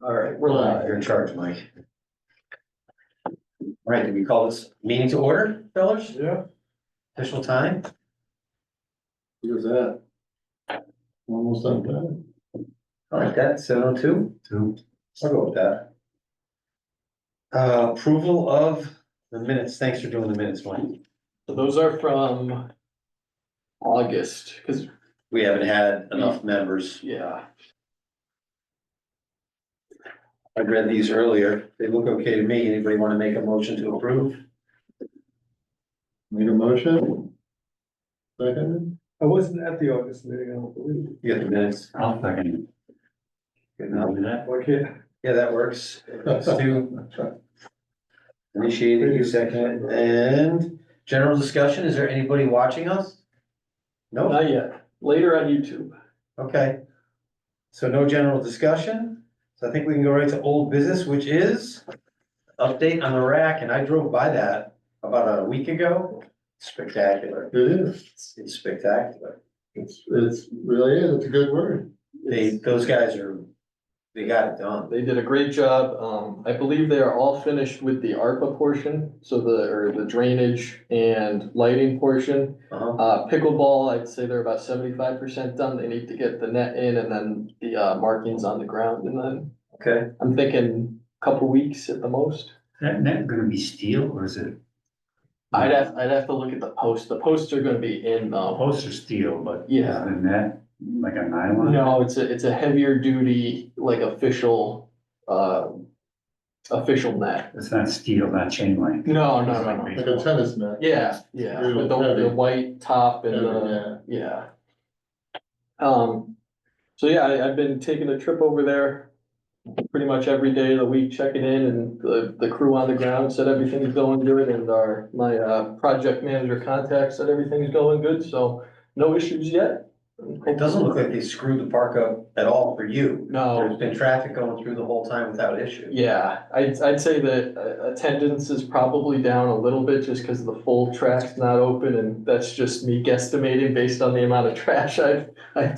All right, we're live. You're in charge, Mike. All right, did we call this meeting to order, fellas? Yeah. Official time? Who's that? Almost on time. I like that, 7:02. I'll go with that. Approval of the minutes. Thanks for doing the minutes, Mike. So those are from August, because, We haven't had enough members. yeah, I read these earlier. They look okay to me. Anybody want to make a motion to approve? Make a motion? Second? I wasn't at the August meeting, I don't believe. You got the minutes? I'll second. Good enough. Okay, Yeah, that works. Stu initiated, you second, and general discussion. Is there anybody watching us? No? not yet, later on YouTube. Okay. So no general discussion. So I think we can go right to old business, which is update on the rack, and I drove by that about a week ago. Spectacular. It is. It's spectacular. It's really is. It's a good word. Those guys they got it done. They did a great job. I believe they are all finished with the ARPA portion, so the drainage and lighting portion. Uh-huh. Pickleball, I'd say they're about 75% done. They need to get the net in and then the markings on the ground, and then Okay. I'm thinking a couple weeks at the most. That net gonna be steel or is it? I'd have to look at the posts. The posts are gonna be in, Posts are steel, but. Yeah. Is the net like a nylon? no, it's a heavier duty, like official net. It's not steel, not chain link. No, no, It's no, like no. Like a baseball. tennis net. Yeah, with Heavy. the white top and yeah. So yeah, I've been taking a trip over there pretty much every day of the week, checking in, and the crew on the ground said everything's going good, and my project manager contact said everything's going good, so no issues yet. It doesn't look like they screwed the park up at all for you. No. There's been traffic going through the whole time without issue. Yeah, I'd say that attendance is probably down a little bit just because the full track's not open, and that's just me guesstimating based on the amount of trash I've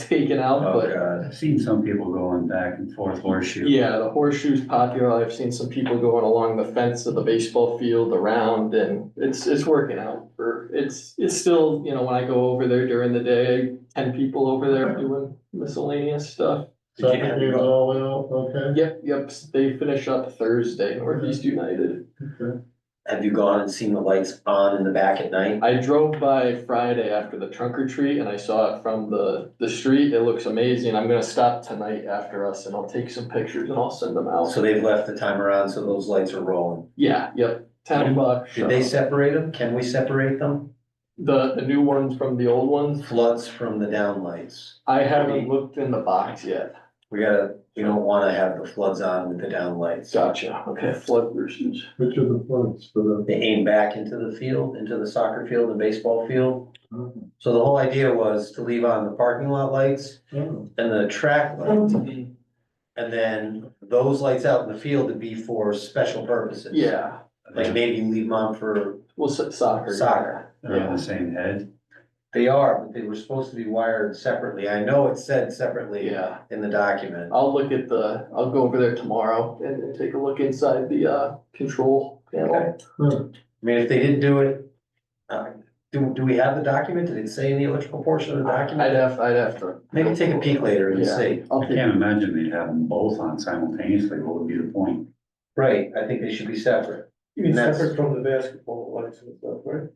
taken out, Oh, but. God. I've seen some people going back and forth horseshoe. Yeah, the horseshoe's popular. I've seen some people going along the fence of the baseball field around, and it's working out it's still, when I go over there during the day, 10 people over there doing miscellaneous stuff. Soccer games all went off, okay? Yep, they finish up Thursday, Northeast United. Okay. Have you gone and seen the lights on in the back at night? I drove by Friday after the trunk or treat and I saw it from the street. It looks amazing. I'm gonna stop tonight after us and I'll take some pictures and I'll send them out. So they've left the timer on, so those lights are rolling. Yeah, yep, $10. Did they separate them? Can we separate them? The new ones from the old ones? Floods from the down lights. I haven't looked in the box yet. We don't wanna have the floods on with the down lights. Gotcha, okay, flood versus. Which are the floods for the? They aim back into the field, into the soccer field and baseball field. Oh. So the whole idea was to leave on the parking lot lights and the track lights. And then those lights out in the field would be for special purposes. Yeah, Like maybe leave them on for well, soccer. soccer. They're on the same head. They are, but they were supposed to be wired separately. I know it said separately Yeah, in the document. I'll go over there tomorrow and take a look inside the control panel. Okay. I mean, if they didn't do it, do we have the document? Did it say in the electrical portion of the document? I'd have to. Maybe take a peek later and Yeah. see. I'll I take, can't imagine they'd have them both on simultaneously. What would be the point? Right, I think they should be separate. you mean That's- separate from the basketball lights and stuff, right?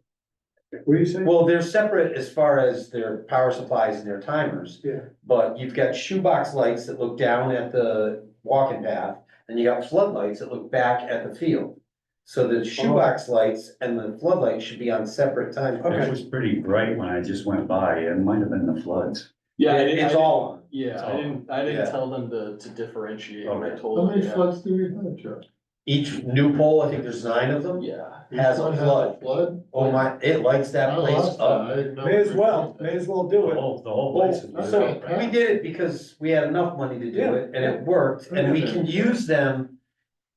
What do you say? Well, they're separate as far as their power supplies and their timers, Yeah, but you've got shoebox lights that look down at the walking path, and you got floodlights that look back at the field. So the shoebox lights and the floodlights should be on separate time. It was pretty bright when I just went by. It might have been the floods. yeah, It's all on. Yeah, I didn't Yeah. tell them to differentiate. I Okay. told How them, many yeah. floods do we have, Chuck? Each new pole, I think there's 9 of them, Yeah, has Each a one flood. Flood? Oh my, it lights that I place lost that. up. I didn't know. may as well do The it. whole place is. So we did it because we had enough money to do it and it worked, and we can use them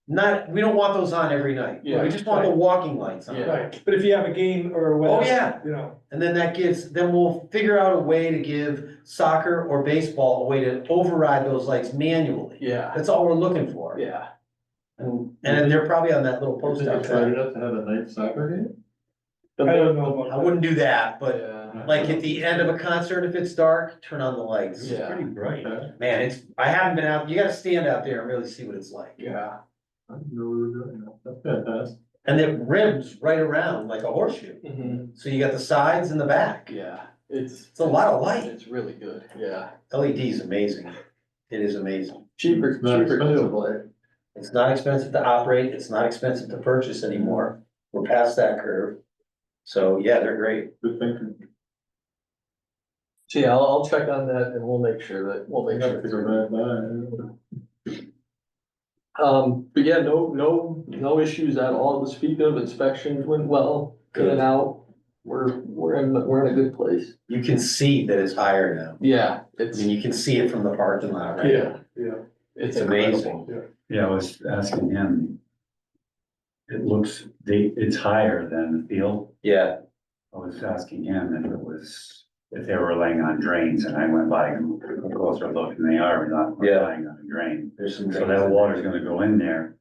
we don't want those on every night. Yeah, We just want the walking lights on. Yeah. Right, but if you have a game or Oh, whatever, yeah. you know, And then then we'll figure out a way to give soccer or baseball a way to override those lights manually. Yeah, That's all we're looking for. yeah. And then they're probably on that little You post think out it's right there. enough to have a night soccer game? I don't know I about wouldn't do that, but Yeah, like at the end of a concert, if it's dark, turn on the lights. Yeah. Pretty bright. Okay. Man, I haven't been out, you gotta stand out there and really see what it's like. yeah. I didn't know we were doing that. That's fantastic. And it rims right around like a horseshoe. Mhm. So you got the sides and the back. Yeah, it's a lot of light. It's really good, yeah. LED is amazing. It is amazing. Cheaper, It's not cheaper expensive, too. like, It's not expensive to operate, it's not expensive to purchase anymore. We're past that curve. So, yeah, they're great. good thinking. So yeah, I'll check on that and we'll make sure that, we'll I make have sure. to go right by. But yeah, no issues at all to speak of. Inspections went well, in and out. We're in a good place. You can see that it's higher now. Yeah, I it's, mean, you can see it from the parking lot, right? Yeah, yeah. it's It's amazing. incredible. Yeah, I was asking him. It's higher than the field. Yeah, I was asking him if they were laying on drains, and I went by and took a closer look, and they are not Yeah. laying on a drain. there's some. So that water's gonna go in there.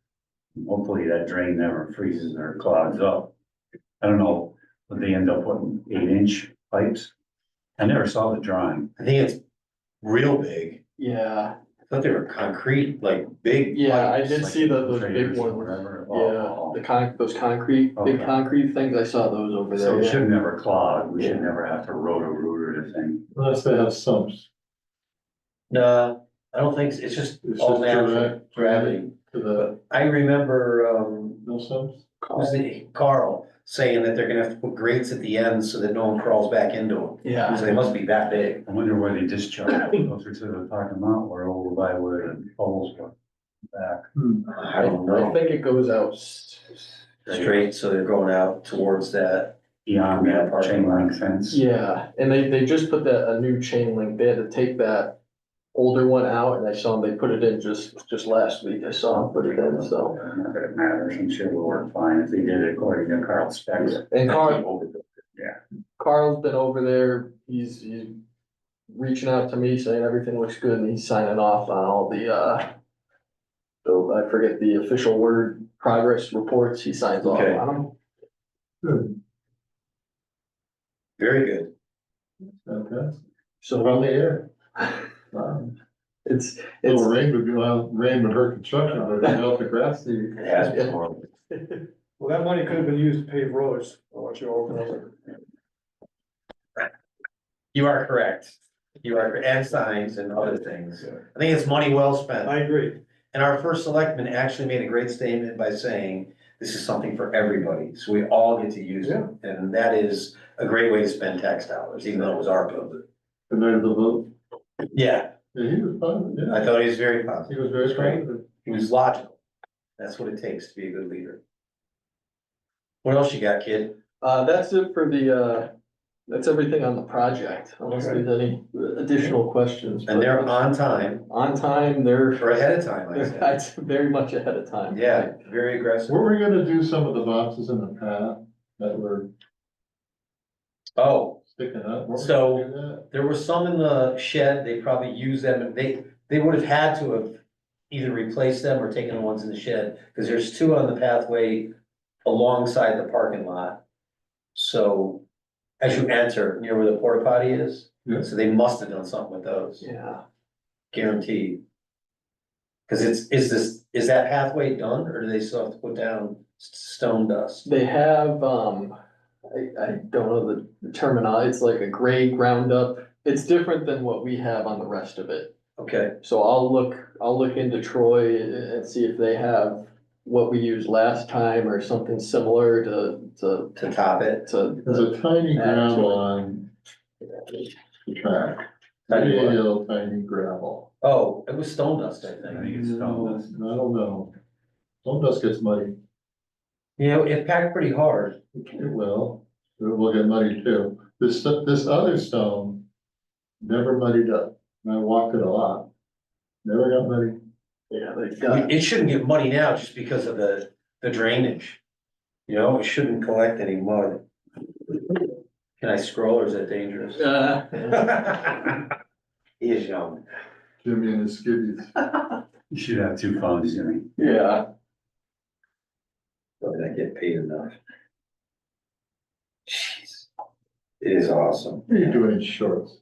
and hopefully that drain never freezes or clogs up. I don't know, would they end up putting 8-inch pipes? I never saw the drawing. I think it's real big. Yeah, I thought they were concrete, like big. yeah, I pipes. did Like see those traders big or ones. whatever. Yeah, those concrete, big Okay. concrete things, I saw those over So there. it yeah. should never clog. We should Yeah. never have to rotor the thing. Unless they have sumps. No, I don't think, it's just It's all just natural direct gravity. To the, I remember, no sumps? was it Carl saying that they're gonna have to put grates at the end so that no one crawls back into them. Yeah, So they must be that big. I wonder where they discharge closer to the parking lot or over by where the poles were back. I don't I know, think it goes out. straight, so they're going out towards that. Beyond that chain link fence. Yeah, and they just put a new chain link. They had to take that older one out and I saw them, they put it in just last week. I saw them put it in, so. Not that it matters, I'm sure it'll work fine if they did it according to Carl's specs. And Carl's been over there. He's reaching out to me saying everything looks good and he's signing off on all the, so I forget the official word, progress reports. He signs off Okay. on them. Good, Very good. fantastic. So From the air. Wow. it's, Little rain would go out, rain would hurt construction, but it helped the grass see. It has before. Well, that money could have been used to pave roads, I'll let you all know. You are correct. And signs and other things. I think it's money well spent. I agree. And our first selectman actually made a great statement by saying, this is something for everybody, so we all get to use it. And that is a great way to spend tax dollars, even though it was our building. The night of the vote. Yeah, Yeah, he was fun, yeah. I thought he was very positive. He was very Great. positive. He was logical. That's what it takes to be a good leader. What else you got, kid? That's it for that's everything on the project, unless Okay. there's any additional questions. And they're on time, On time, they're, or ahead of time, I said. that's very much ahead of time. Yeah, very aggressive. Were we gonna do some of the boxes in the path that were Oh, sticking up? Weren't we So- gonna do that? there were some in the shed, they probably used them, and they would have had to have either replaced them or taken the ones in the shed, because there's two on the pathway alongside the parking lot. So, as you enter, near where the porta potty is, Yeah. so they must have done something with those, Yeah, guaranteed. Cause is that pathway done, or do they still have to put down stone dust? they have, I don't know the terminology, it's like a gray ground up. It's different than what we have on the rest of it. Okay, So I'll look into Troy and see if they have what we used last time or something similar to, to top it. There's a tiny gravel on the track. Tiny what? Real tiny gravel. Oh, it was stone dust, I I think. think it's stone dust. I don't know. Stone dust gets muddy. You know, it packed pretty hard. It will. It will get muddy too. This other stone never muddied up. And I walked it a lot. Never got muddy. Yeah, they've got, It shouldn't get muddy now just because of the drainage. You know, it shouldn't collect any mud. Can I scroll or is that dangerous? He is young. Jimmy and his skivvies. You should have two phones, Jimmy. yeah, Probably not get paid enough. Jeez. It is awesome. What are you doing in shorts?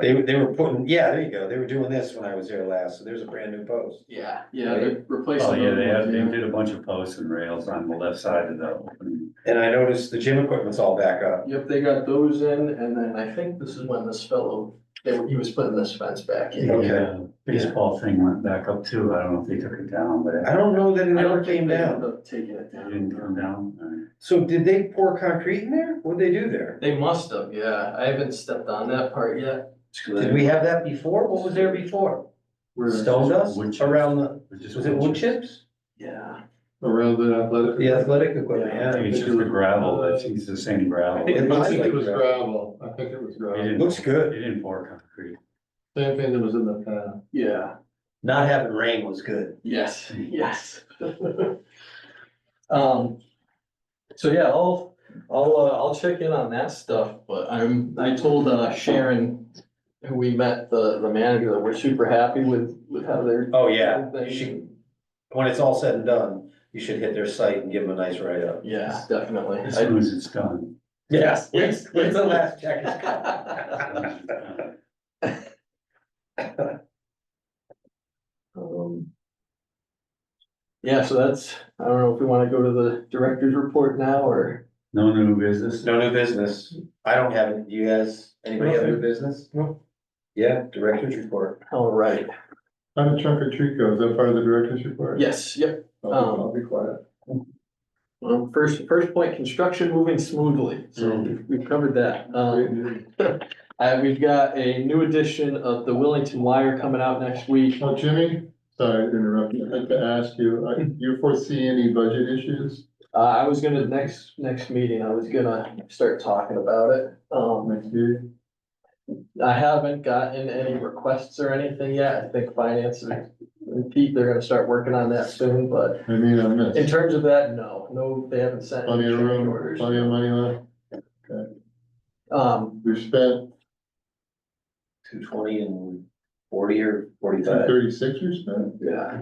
They were putting, yeah, there you go. They were doing this when I was there last, so there's a brand new post. yeah, they're replacing. Oh, yeah, those they ones, did a bunch of posts and rails on the left side of the opening. And I noticed the gym equipment's all back up. Yep, they got those in, and then I think this is when this fellow, he was putting this fence back in. Okay. The baseball thing went back up too. I don't know if they took it down, but I don't know that it I ever don't think came they down. ended up taking it it down. didn't come down. So did they pour concrete in there? What'd they do there? They must have, yeah, I haven't stepped on that part yet. Did we have that before? What was there before? Where- Stone dust Wood chips. around the, Just was it wood chips? Yeah. Around the athletic. The athletic equipment, I yeah. think it's just the gravel, it's the same gravel. I It looks think like it was gravel. gravel. I think it was They gravel. didn't- Looks good. They didn't pour concrete. Same thing that was in the past. Yeah, Not having rain was good. yes, yes. So yeah, I'll check in on that stuff, but I told Sharon, who we met, the manager, that we're super happy with how they're. Oh, yeah. doing You should, things. when it's all said and done, you should hit their site and give them a nice write-up. Yeah, definitely. As soon as it's done. Yes, when's the last check is Yeah, so that's, I don't know if we wanna go to the director's report now, or, No new business. No new business. I don't have it. You guys, anybody have new business? No. Yeah, director's report. all right, How did trunk or treat go? Is that part of the director's report? yes, yep. I'll be quiet. First point, construction moving smoothly, so we've covered that. Great news. We've got a new edition of the Willington Wire coming out next week. Oh, Jimmy, sorry to interrupt you. I'd like to ask you, you foresee any budget issues I was gonna, next meeting, I was gonna start talking about it. next year? I haven't gotten any requests or anything yet. I think finance and Pete, they're gonna start working on that soon, but I mean, I in missed. terms of that, no, they haven't sent any Plenty of change room, orders. plenty of money left. We've spent 220 and 40 or two 45. 36 we spent, Yeah,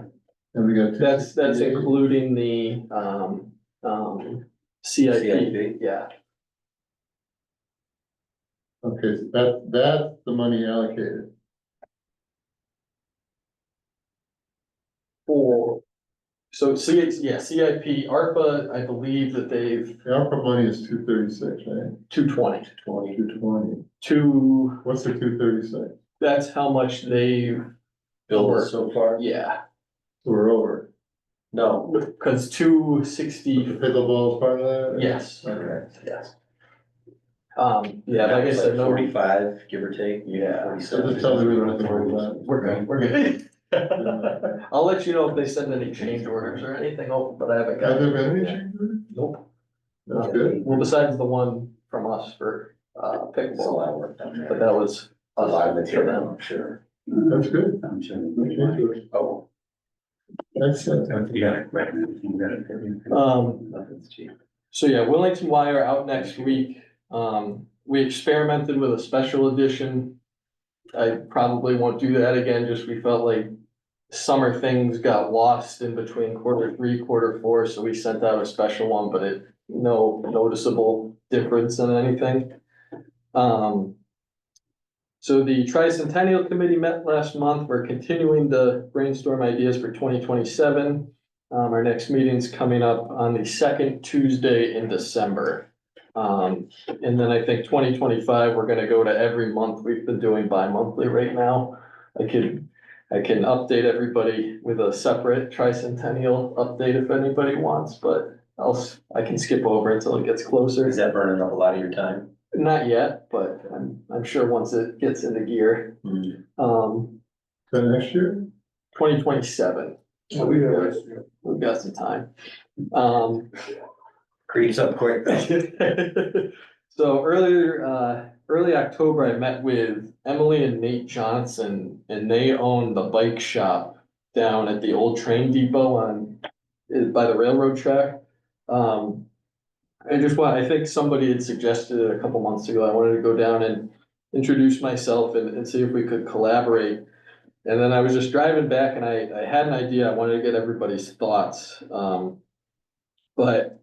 and we got. that's 268. including the, CIP, CIP. yeah. Okay, so that's the money allocated. So CIP, ARPA, I believe that they've The ARPA money is 236, right? 220. 220. What's the 236? That's how much they've, Built so far? yeah, We're over. No. because The 260, pickleball is part of that? yes, Okay. yes. Yeah, like I said, no, 45, give or take. Yeah. 47. So just tell me we don't have to worry about it. we're good. I'll let you know if they send any change orders or anything over, but I haven't Has got. there been any changes? Nope. That's good. Well, besides the one from us for, It's a pickleball, lot of work down but there. that was A lot of us for material, them. I'm sure. That's good. I'm sure. No change orders. Oh, Excellent. You got it, right, you got it. nothing's cheap. So yeah, Willington Wire out next week. We experimented with a special edition. I probably won't do that again, just we felt like summer things got lost in between quarter three, quarter four, so we sent out a special one, but no noticeable difference in anything. So the Tricentennial Committee met last month. We're continuing to brainstorm ideas for 2027. Our next meeting's coming up on the second Tuesday in December. And then I think 2025, we're gonna go to every month. We've been doing bi-monthly right now. I can update everybody with a separate Tricentennial update if anybody wants, but I can skip over until it gets closer. Is that burning up a lot of your time? Not yet, but I'm sure once it gets into gear. So next year? 2027. So we have, We've got some time. Creeps up quick. So early October, I met with Emily and Nate Johnson, and they own the bike shop down at the old train depot by the railroad track. I think somebody had suggested it a couple months ago, I wanted to go down and introduce myself and see if we could collaborate. And then I was just driving back and I had an idea, I wanted to get everybody's thoughts, but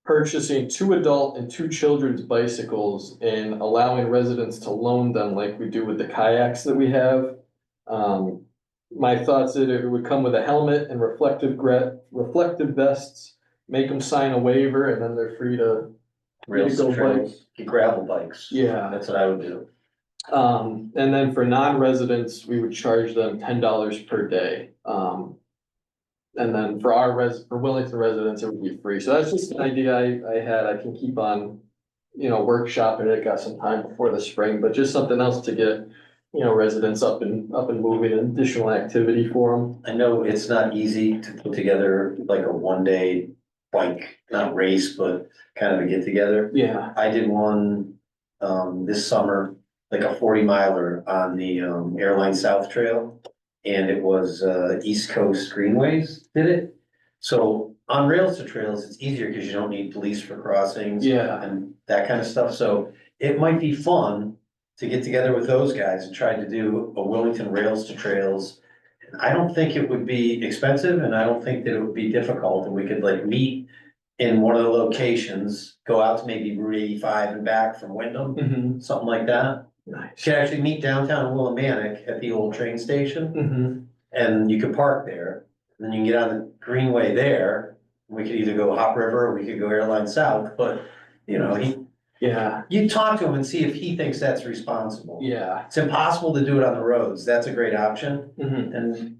purchasing 2 adult and 2 children's bicycles and allowing residents to loan them like we do with the kayaks that we have. My thoughts that it would come with a helmet and reflective vests, make them sign a waiver, and then they're free to. Rails go to trails, get gravel bikes. Yeah. That's what I would do. And then for non-residents, we would charge them $10 per day. And then for for Willington residents, it would be free. So that's just an idea I had. I can keep on, workshopping it. Got some time before the spring, but just something else to get, residents up and moving, and additional activity for them. I know it's not easy to put together like a 1-day bike, not race, but kind of a get together. Yeah. I did one, this summer, like a 40-miler on the, Airline South Trail. And it was, East Coast Greenways did it. So on rails to trails, it's easier because you don't need police for crossings. Yeah. And that kind of stuff. So it might be fun to get together with those guys and try to do a Willington rails to trails. And I don't think it would be expensive, and I don't think that it would be difficult, and we could like meet in one of the locations, go out to maybe Route 85 and back from Wyndham, Mm-hmm. something like that. Nice. Could actually meet downtown Willimantic at the old train station, Mm-hmm. and you could park there. And then you can get on the Greenway there. We could either go Hop River, or we could go Airline South, but, Yeah. you talk to him and see if he thinks that's responsible. Yeah. It's impossible to do it on the roads. That's a great option. Mm-hmm. And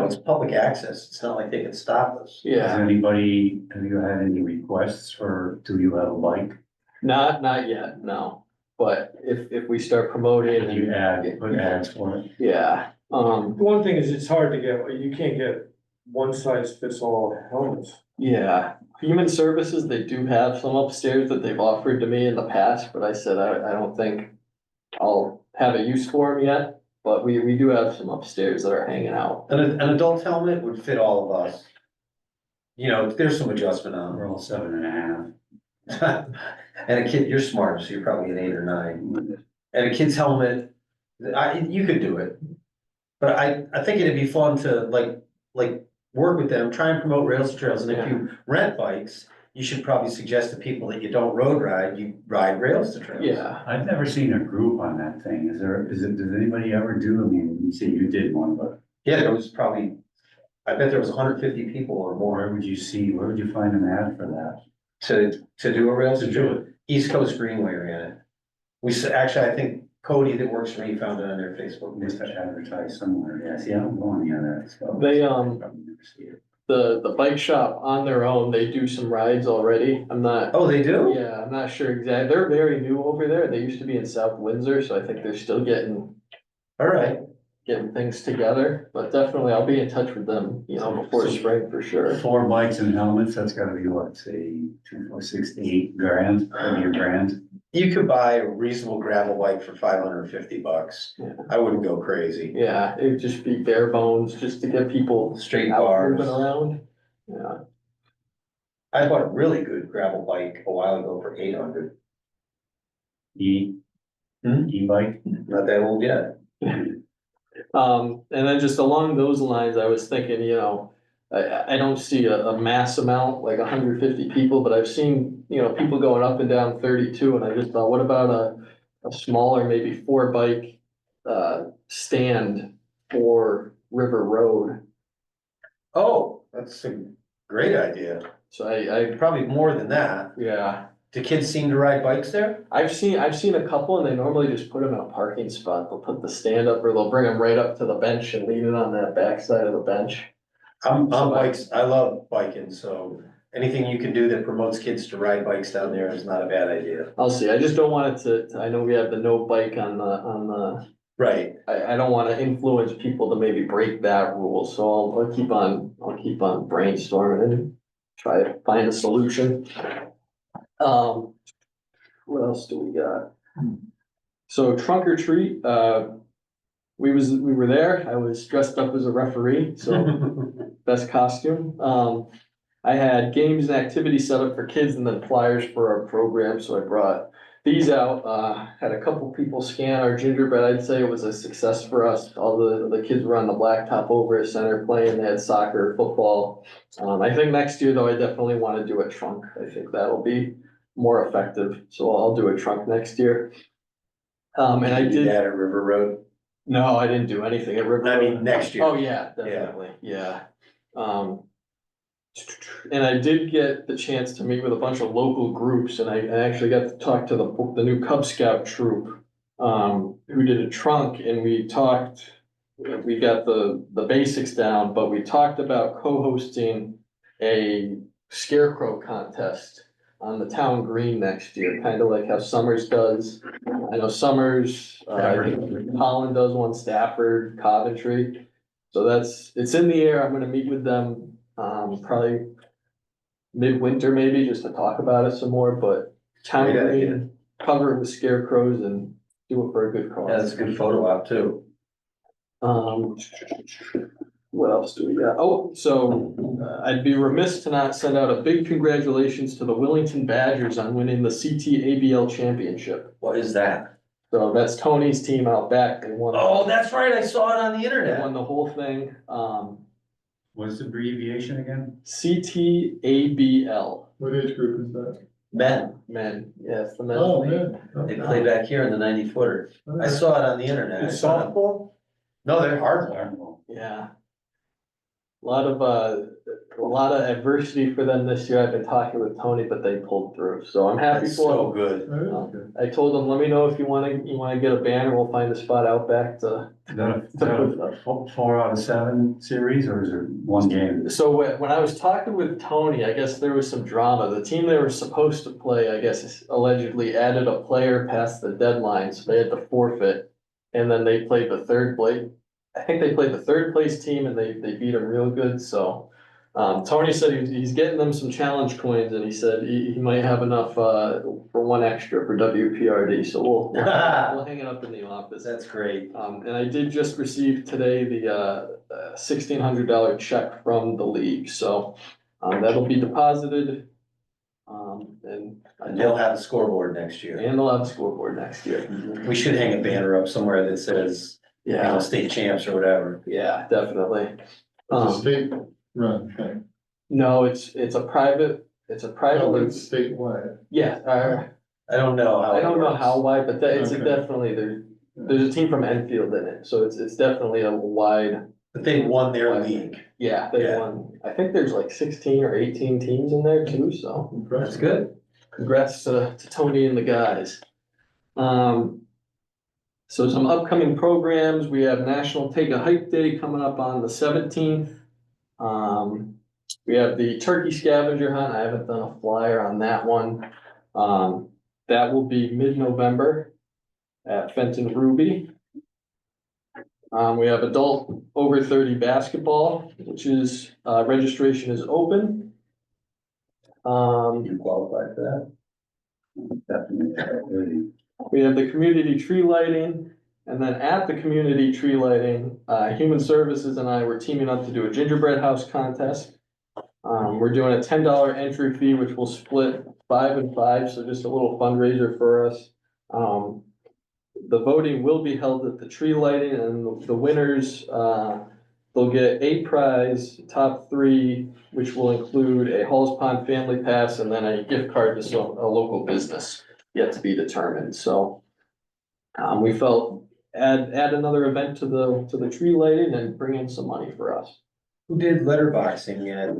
it's public access. It's not like they can stop us. Has Yeah. have you had any requests for, do you have a bike? Not yet, no. But if we start promoting If you and, put ads for it? yeah, One thing is, it's hard to get, you can't get one size fits all helmets. yeah. Human Services, they do have some upstairs that they've offered to me in the past, but I said I don't think I'll have a use for them yet. But we do have some upstairs that are hanging out. An adult helmet would fit all of us. There's some adjustment on We're all 7.5. it. And a kid, you're smart, so you're probably an 8 or 9. And a kid's helmet, you could do it. But I think it'd be fun to like work with them, try and promote rails to trails, and if you rent bikes, you should probably suggest to people that you don't road ride, you ride rails to trails. Yeah. I've never seen a group on that thing. Does anybody ever do? I mean, you say you did one, but Yeah, there was probably, I bet there was 150 people or more where would you find an ad for that? to do a rails to To do trail. East Coast Greenway ran it. Actually, I think Cody that works for me found it on their Facebook Just page. to advertise somewhere, yeah, see, I don't go on the other stuff. They, Probably never see it. The bike shop on their own, they do some rides already. I'm not, Oh, they do? yeah, I'm not sure exactly. They're very new over there. They used to be in South Windsor, so I think they're still getting All right. things together. But definitely I'll be in touch with them, before spring for sure. 4 bikes and helmets, that's gotta be what, say, 2, 4, 6 to 8 grand, maybe a grand. You could buy a reasonable gravel bike for $550. Yeah. I wouldn't go crazy. Yeah, it'd just be bare bones just to get people Straight out bars. moving around. Yeah. I bought a really good gravel bike a while ago for 800. E-bike, Not that old yet. And then just along those lines, I was thinking, I don't see a mass amount, like 150 people, but I've seen, people going up and down 32, and I just thought, what about a smaller, maybe 4 bike, stand for River Road? Oh, that's a great idea. So I, Probably more than that. yeah, Do kids seem to ride bikes there? I've seen a couple, and they normally just put them in a parking spot. They'll put the stand up, or they'll bring them right up to the bench and lean it on that backside of the bench. I'm bikes, I love biking, so anything you can do that promotes kids to ride bikes down there is not a bad idea. I'll see. I just don't want it to, I know we have the no bike on the, Right. I don't wanna influence people to maybe break that rule, so I'll keep on brainstorming and try to find a solution. What else do we got? So trunk or treat, we were there. I was dressed up as a referee, so best costume. I had games and activities set up for kids and then flyers for our program, so I brought these out. Had a couple people scan our gingerbread. I'd say it was a success for us. All the kids were on the blacktop over at center playing. They had soccer, football. I think next year though, I definitely want to do a trunk. I think that'll be more effective, so I'll do a trunk next year. And I You did, that at River Road? no, I didn't do anything at River. I mean, next year. Oh, yeah, definitely, yeah. And I did get the chance to meet with a bunch of local groups, and I actually got to talk to the new Cub Scout troop, who did a trunk, and we got the basics down, but we talked about co-hosting a scarecrow contest on the town green next year, kind of like how Summers does. I know Summers, I think Holland does one, Stafford, Coventry. So it's in the air. I'm gonna meet with them, probably midwinter maybe, just to talk about it some more, but town Great idea. green, cover it with scarecrows and do it for a good cause. Yeah, that's a good photo op too. What else do we got? Oh, so I'd be remiss to not send out a big congratulations to the Willington Badgers on winning the CT-ABL championship. What is that? So that's Tony's team out back. They won. Oh, that's right, I saw it on the They internet. won the whole thing. What's the abbreviation again? CT-ABL. What age group is that? Men, yes, the men's Oh, league. man. They play back here in the 90-footer. I saw it on the internet. It's softball? No, they're hardball. Yeah. A lot of adversity for them this year. I've been talking with Tony, but they pulled through, so I'm happy That's for so them. good. Oh, okay. I told them, let me know if you wanna get a banner, we'll find a spot out back to. Is that a 4 out of 7 series or is it one game? So when I was talking with Tony, I guess there was some drama. The team they were supposed to play, I guess allegedly added a player past the deadline, so they had to forfeit. And then they played the third place. I think they played the third place team and they beat them real good, so. Tony said he's getting them some challenge coins and he said he might have enough, for one extra for WPRD, so we'll hang it up in the office. That's great. And I did just receive today the $1,600 check from the league, so that'll be deposited. And And they'll have a scoreboard next year. they'll have a scoreboard next year. We should hang a banner up somewhere that says, you know, Yeah, state champs or whatever. yeah, definitely. It's a state run thing. No, it's a private, No, but it's statewide. yeah, I don't know how. I it don't know works. how wide, but it's Okay. definitely, there's a team from Enfield in it, so it's definitely a wide. But they won their league. Yeah, they Yeah. won. I think there's like 16 or 18 teams in there too, so Impressive. That's good. congrats to Tony and the guys. So some upcoming programs, we have National Take a Hike Day coming up on the 17th. We have the turkey scavenger hunt. I haven't done a flyer on that one. That will be mid-November at Fenton Ruby. We have adult over 30 basketball, which is, registration is open. You qualify for Definitely. We have the community tree lighting, and then at the community tree lighting, Human Services and I were teaming up to do a gingerbread house contest. We're doing a $10 entry fee, which will split 5 and 5, so just a little fundraiser for us. The voting will be held at the tree lighting, and the winners, they'll get a prize, top 3, which will include a Halls Pond Family Pass and then a gift card to a local business, yet to be determined, so. We felt add another event to the tree lighting and bring in some money for us. Who did letterboxing at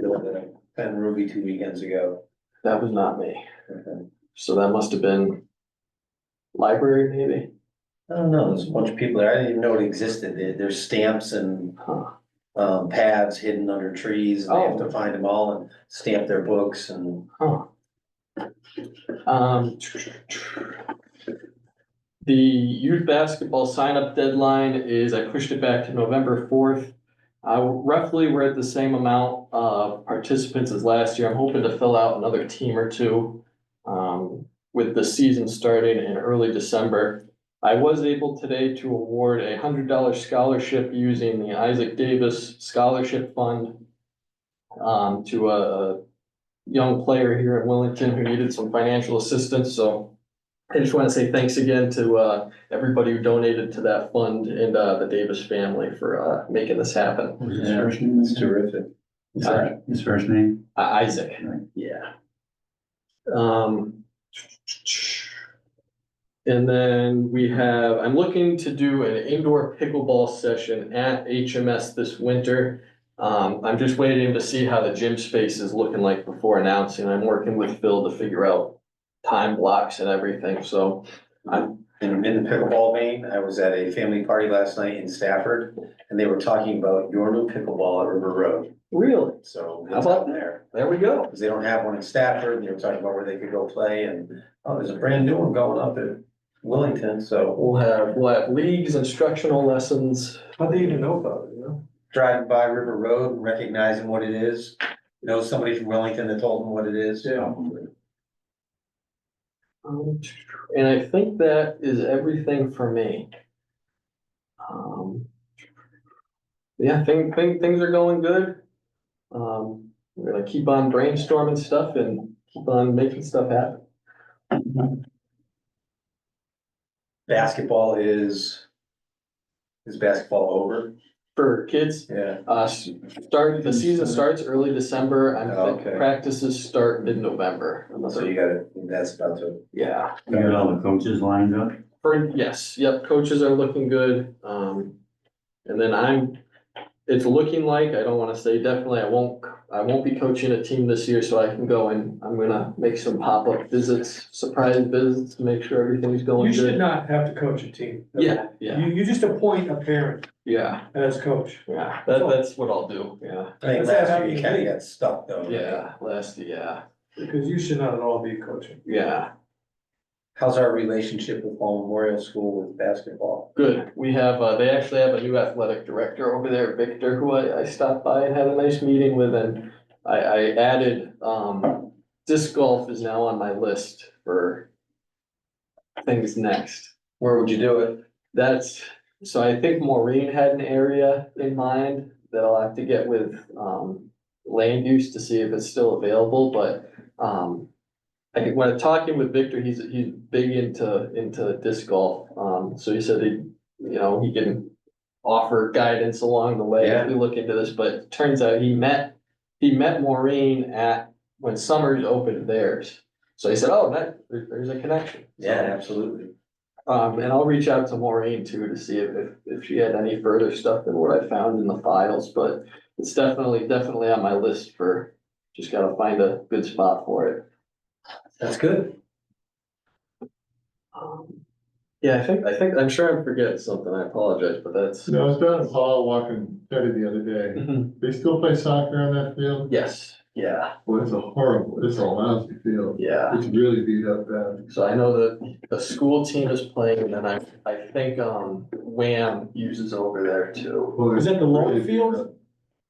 Pen Ruby 2 weekends ago? That was not me, so that must have been library maybe, I don't know, there's a bunch of people there, I didn't even know it existed, there's stamps and huh, pads hidden under trees, and they have Oh. to find them all and stamp their books and. huh. The youth basketball sign-up deadline is, I pushed it back to November 4th. Roughly, we're at the same amount of participants as last year. I'm hoping to fill out another team or two, with the season starting in early December. I was able today to award a $100 scholarship using the Isaac Davis Scholarship Fund to a young player here in Willington who needed some financial assistance, so I just want to say thanks again to everybody who donated to that fund and the Davis family for making this happen. What was his first name? It's terrific. His first name? Isaac, Right. yeah. And then I'm looking to do an indoor pickleball session at HMS this winter. I'm just waiting to see how the gym space is looking like before announcing. I'm working with Phil to figure out time blocks and everything, so In the pickleball vein, I was at a family party last night in Stafford, and they were talking about your new pickleball at River Road, really, so. How it's about out there? there we go. Because they don't have one in Stafford, and they were talking about where they could go play, and, oh, there's a brand new one going up at Willington, so. We'll have leagues, instructional lessons. How'd they even know about it, you know? Driving by River Road, and recognizing what it is, somebody from Willington that told them what it is. Yeah. And I think that is everything for me. Yeah, things are going good. We're gonna keep on brainstorming stuff and keep on making stuff happen. Basketball is basketball over? For kids, Yeah. the season starts early December. I think Okay. practices start mid-November. So you gotta, that's about to. Yeah. You got all the coaches lined up? Yes, yep, coaches are looking good, and then it's looking like, I don't wanna say definitely, I won't be coaching a team this year, so I can go and I'm gonna make some pop-up visits, surprise visits, to make sure everything's going You should good. not have to coach a team. Yeah, You just appoint a parent yeah, as coach. that's what I'll do, yeah, I think That's last how year you it kinda is. got stuck though. yeah, Because you should not at all be coaching. yeah. How's our relationship with Home Memorial School with basketball? Good, we have, they actually have a new athletic director over there, Victor, who I stopped by and had a nice meeting with, and I added, disc golf is now on my list for things next. Where would you do it? So I think Maureen had an area in mind that I'll have to get with, land use to see if it's still available, but, I think when talking with Victor, he's big into disc golf, so he said he can offer guidance along the way as we look into this, but it turns out he met Maureen when Summers opened theirs. So he said, oh, there's a connection. So, Yeah, absolutely. and I'll reach out to Maureen too, to see if she had any further stuff than what I found in the files, but it's definitely on my list just gotta find a good spot for it. That's good. Yeah, I'm sure I'm forgetting something, I apologize, but that's. I was down in Paul walking Teddy the other day. They still play soccer on that field? Yes, yeah, Well, it's a lousy field. yeah, It's really beat up bad. so I know that the school team is playing, and I think, Wham uses over there too, Well, Is that the lower really beat field?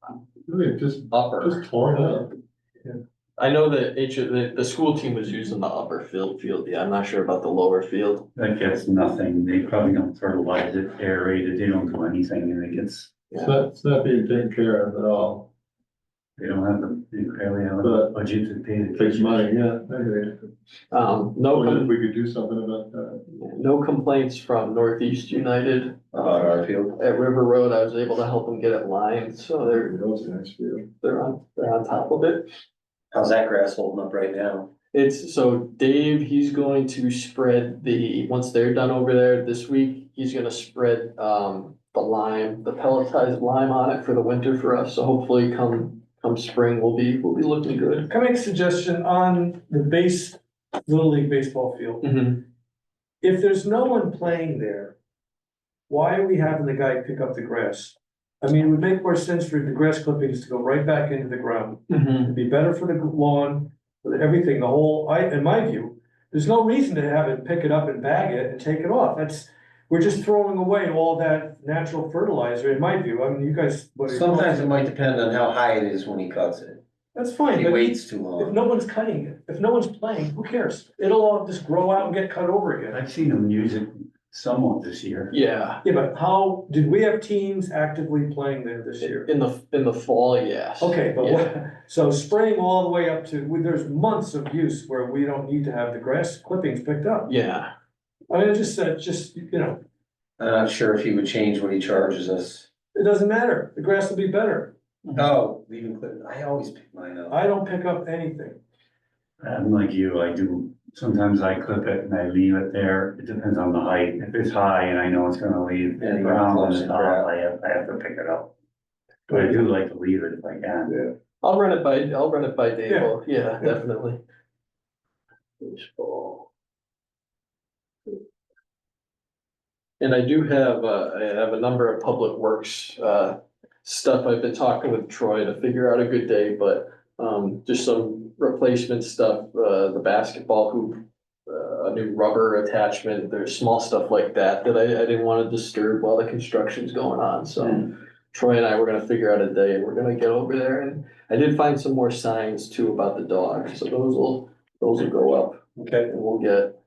up. Really, just upper. torn up. I know that the school team was using the upper field, yeah, I'm not sure about the lower field. That gets nothing. They probably don't fertilize it, aerate it. They don't do anything and it gets, It's not being taken care of at all. they don't have they barely have a But- budget to pay the It takes teachers. money, yeah. Anyway, No, if we could do something about that. no complaints from Northeast United. About our field. At River Road, I was able to help them get it lined, so That was a nice field. they're on top of it. How's that grass holding up right now? So Dave, he's going to spread once they're done over there this week, he's gonna spread, the pelletized lime on it for the winter for us, so hopefully come spring, we'll be looking good. Can I make a suggestion on the Little League baseball field? If there's no one playing there, why are we having the guy pick up the grass? I mean, it would make more sense for the grass clippings to go right back into the ground. It'd be better for the lawn, for everything, in my view. There's no reason to have it, pick it up and bag it and take it off. We're just throwing away all that natural fertilizer, in my view. I mean, you guys. Sometimes it might depend on how high it is when he cuts it. That's If fine, he but waits too if long. no one's cutting it, if no one's playing, who cares? It'll all just grow out and get cut over again. I've seen them use it somewhat this year. Yeah, Yeah, but how, did we have teams actively playing there this year? in the fall, yes. Okay, but Yeah. what, so spraying all the way up to, there's months of use where we don't need to have the grass clippings picked up. Yeah, I mean, you know, I'm not sure if he would change what he charges us. it doesn't matter, the grass will be better. Oh, leaving clip, I always pick mine up. I don't pick up anything. I'm like you, I do, sometimes I clip it and I leave it there, it depends on the height, if it's high and I know it's gonna leave Yeah, you ground on close the it, top, grab. I have to pick it up. But I do like to leave it if I can. I'll run it by Dave, Yeah. yeah, definitely. Baseball. And I do have, I have a number of public works, stuff I've been talking with Troy to figure out a good day, but, just some replacement stuff, the basketball hoop, a new rubber attachment, there's small stuff like that that I didn't wanna disturb while the construction's going on, so. Troy and I were gonna figure out a day and we're gonna get over there, and I did find some more signs too about the dog, so those will go up. Okay. And we'll get,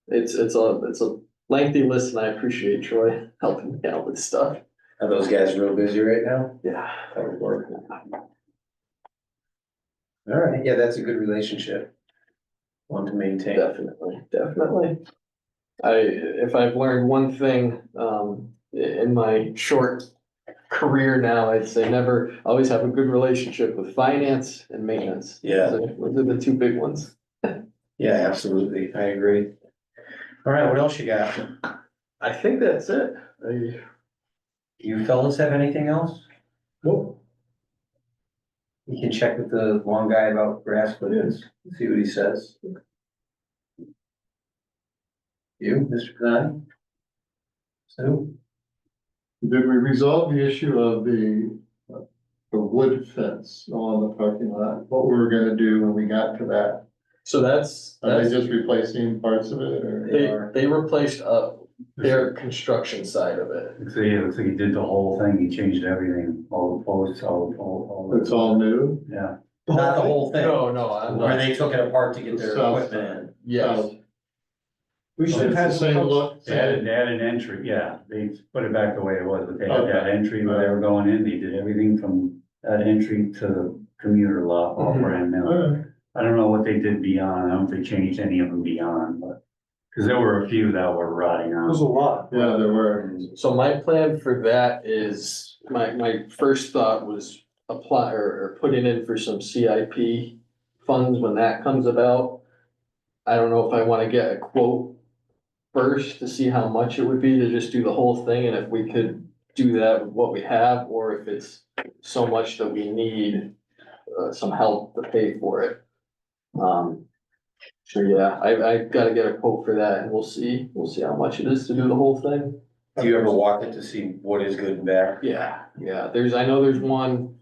it's a lengthy list and I appreciate Troy helping me out with stuff. Are those guys real busy right now? Yeah. That would work. All right, yeah, that's a good relationship. One to maintain. Definitely. If I've learned one thing, in my short career now, I'd say always have a good relationship with finance and maintenance. Yeah. Those are the two big ones. Yeah, absolutely, I agree. All right, what else you got? I think that's it. You fellas have anything else? Nope. You can check with the long guy about grass clippings, see what he says. You, Mr. Canati? So, Did we resolve the issue of the wood fence on the parking lot? What we were gonna do when we got to that? So that's, Are they just replacing parts of it or? they replaced their construction side of it. So yeah, it looks like he did the whole thing, he changed everything, all the posts, all. It's all new? Yeah, not the whole thing, No, I'm where not. they took it apart to get their South equipment Yes, We should have It's had the some same folks, look. they had an entry, yeah, they put it back the way it was, but they had that Okay. entry where they were going in, they did everything from that entry to the commuter lot, all Mhm. brand new. Alright. I don't know what they did beyond, I don't know if they changed any of them beyond, but, cause there were a few that were rotting there's a out. lot. Yeah, there were. so my plan for that is, my first thought was apply or put it in for some CIP funds when that comes about. I don't know if I wanna get a quote first to see how much it would be to just do the whole thing, and if we could do that with what we have, or if it's so much that we need some help to pay for it. So yeah, I gotta get a quote for that and we'll see how much it is to do the whole thing. Do you ever walk it to see what is good and bad? Yeah, I know there's one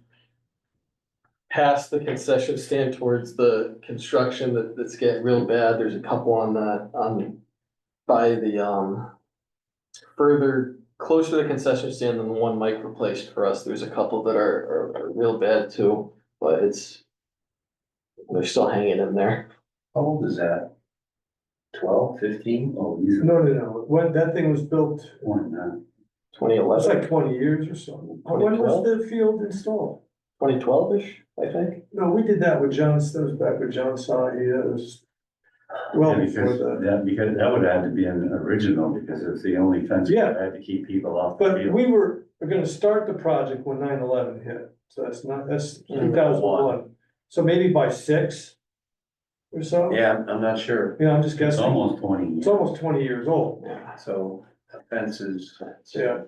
past the concession stand towards the construction that's getting real bad. There's a couple by the, further, closer to the concession stand than the one Mike replaced for us. There's a couple that are real bad too, but they're still hanging in there. How old is that? 12, 15? Oh, these are No, when that thing was built, one, it's 2011, like 20 years or so. When was the field installed? 2012-ish, I think. No, we did that with John, that was back with John Sahi, that was well Yeah, before that. because that would have to be an original, because it's the only fence Yeah. that had to keep people off the But field. we're gonna start the project when 9/11 hit, so that's 2001. So maybe by 6 or so? Yeah, I'm not sure, Yeah, I'm just It's guessing. almost 20 It's years. almost 20 years old, Yeah. so the fence is, yeah.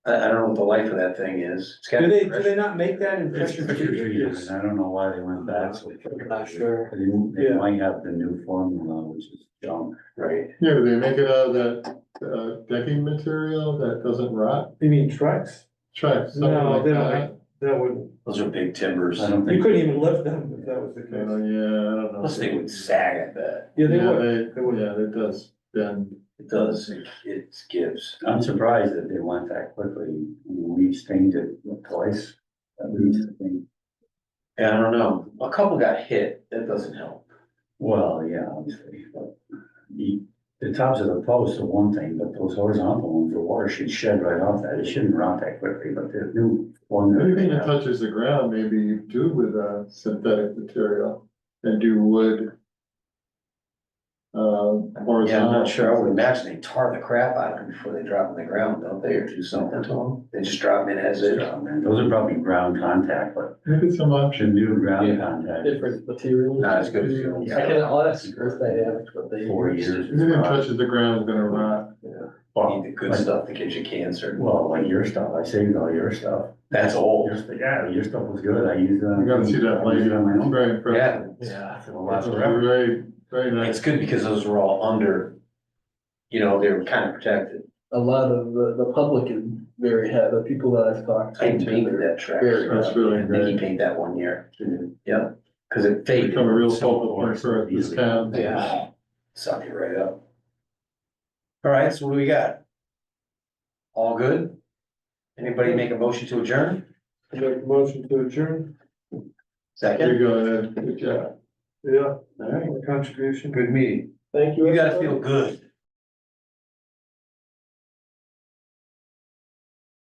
I don't know what the life of that thing is. It's got- Do they not make that in It's pressure treated, treated? and I don't know why they went back so quick. I'm not sure. They Yeah. might have the new formula, which is junk. Right, Yeah, they make it out of that decking material that doesn't rot? You mean Trex? Try something No, like they don't that. make, that would, those are big timbers. I don't you think, couldn't even lift them if that was the Yeah, case. I don't know. Plus they would sag, I bet. Yeah, they Yeah, would. They would. yeah, it does bend. It does, it gives. I'm surprised that they went that quickly. I mean, we stained it twice, at least, I think. Yeah, I don't know, a couple got hit, that doesn't help. Well, yeah, obviously, but The tops of the posts are one thing, but those horizontal ones, the water should shed right off that. It shouldn't rot that quickly, but the new one. Anything that touches the ground, maybe you do with a synthetic material and do wood. Horizontal. Yeah, I'm not sure, I would imagine they tar the crap out of them before they drop in the ground, don't they, or do something to them? They just drop them in as is. Those are probably ground contact, but Maybe some the option. new ground Yeah. contact. Different materials. Not as good as the old. I can, I'll ask Earth Dynamics what they. 4 use. years. Anything that touches the ground is gonna rot. Yeah. Well, Need the good stuff that gives you cancer. well, like your stuff, I saved all your stuff. That's old. Yeah, your stuff was good. I used it. You gotta see that I used lady it on my it's own. very impressive. Yeah, Yeah. It'll last It's forever. Very, very it's nice. good because those were all under, you know, they were kind of protected. A lot of the public is very happy, the people that I've talked to. I painted that track. Very That's really And then he great. painted that one year. Yeah, cause it faded. Become a real focal point for this town. Yeah. Suck it right up. All right, so what do we got? All good? Anybody make a motion to adjourn? Make a motion to adjourn, There you Second? go, Ed. Good job. yeah, All right, contribution. good meeting. Thank you. You gotta everybody. feel good.